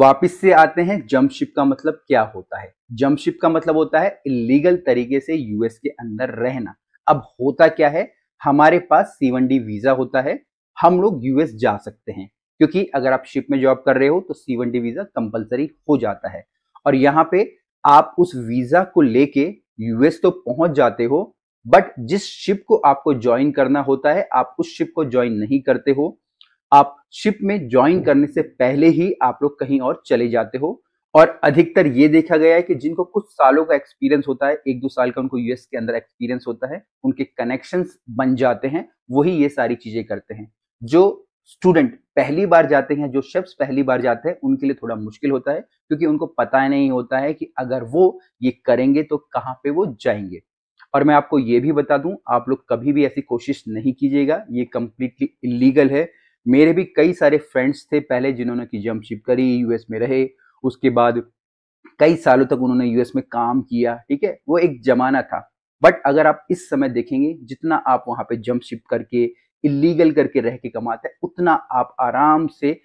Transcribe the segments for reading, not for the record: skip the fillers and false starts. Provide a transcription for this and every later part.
वापिस से आते हैं, जंप शिप का मतलब क्या होता है। जंप शिप का मतलब होता है इलीगल तरीके से यूएस के अंदर रहना। अब होता क्या है, हमारे पास C1D वीजा होता है, हम लोग यूएस जा सकते हैं, क्योंकि अगर आप शिप में जॉब कर रहे हो तो C1D वीजा कंपलसरी हो जाता है। और यहाँ पे आप उस वीजा को लेके यूएस तो पहुंच जाते हो, बट जिस शिप को आपको ज्वाइन करना होता है आप उस शिप को ज्वाइन नहीं करते हो। आप शिप में ज्वाइन करने से पहले ही आप लोग कहीं और चले जाते हो। और अधिकतर ये देखा गया है कि जिनको कुछ सालों का एक्सपीरियंस होता है, 1-2 साल का उनको यूएस के अंदर एक्सपीरियंस होता है, उनके कनेक्शंस बन जाते हैं, वही ये सारी चीजें करते हैं। जो स्टूडेंट पहली बार जाते हैं, जो शेफ्स पहली बार जाते हैं, उनके लिए थोड़ा मुश्किल होता है, क्योंकि उनको पता नहीं होता है कि अगर वो ये करेंगे तो कहाँ पे वो जाएंगे। और मैं आपको ये भी बता दूं, आप लोग कभी भी ऐसी कोशिश नहीं कीजिएगा, ये कंप्लीटली इलीगल है। मेरे भी कई सारे फ्रेंड्स थे पहले जिन्होंने की जंप शिप करी, यूएस में रहे, उसके बाद कई सालों तक उन्होंने यूएस में काम किया, ठीक है, वो एक जमाना था। बट अगर आप इस समय देखेंगे, जितना आप वहां पे जंप शिप करके इलीगल करके रह के कमाते हैं, उतना आप आराम से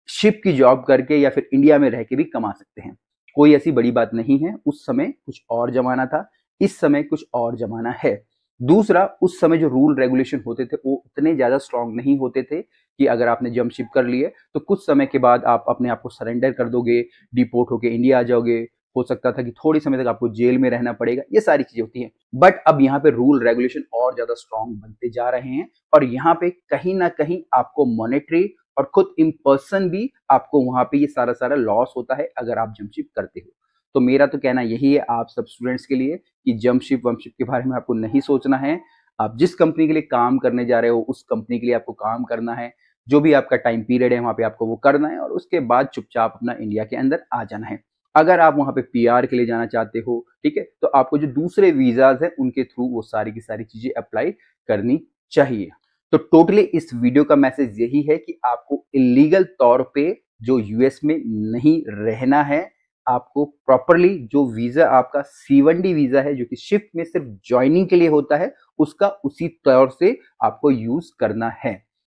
शिप की जॉब करके या फिर इंडिया में रह के भी कमा सकते हैं। कोई ऐसी बड़ी बात नहीं है। उस समय कुछ और जमाना था, इस समय कुछ और जमाना है। दूसरा, उस समय जो रूल रेगुलेशन होते थे वो उतने ज्यादा स्ट्रांग नहीं होते थे कि अगर आपने जंप शिप कर लिए तो कुछ समय के बाद आप अपने आप को सरेंडर कर दोगे, डिपोर्ट होके इंडिया आ जाओगे। हो सकता था कि थोड़ी समय तक आपको जेल में रहना पड़ेगा, ये सारी चीजें होती हैं। बट अब यहाँ पे रूल रेगुलेशन और ज्यादा स्ट्रांग बनते जा रहे हैं, और यहाँ पे कहीं ना कहीं आपको मॉनेटरी और खुद इन पर्सन भी आपको वहां पे ये सारा लॉस होता है अगर आप जंप शिप करते हो। तो मेरा तो कहना यही है आप सब स्टूडेंट्स के लिए कि जंप शिप वंप शिप के बारे में आपको नहीं सोचना है। आप जिस कंपनी के लिए काम करने जा रहे हो उस कंपनी के लिए आपको काम करना है, जो भी आपका टाइम पीरियड है वहां पे आपको वो करना है, और उसके बाद चुपचाप अपना इंडिया के अंदर आ जाना है। अगर आप वहां पे पीआर के लिए जाना चाहते हो, ठीक है, तो आपको जो दूसरे वीजाज है उनके थ्रू वो सारी की सारी चीजें अप्लाई करनी चाहिए। तो टोटली इस वीडियो का मैसेज यही है कि आपको इलीगल तौर पे जो यूएस में नहीं रहना है, आपको प्रॉपरली जो वीजा आपका C1D वीजा है, जो कि शिप में सिर्फ ज्वाइनिंग के लिए होता है, उसका उसी तौर से आपको यूज करना है।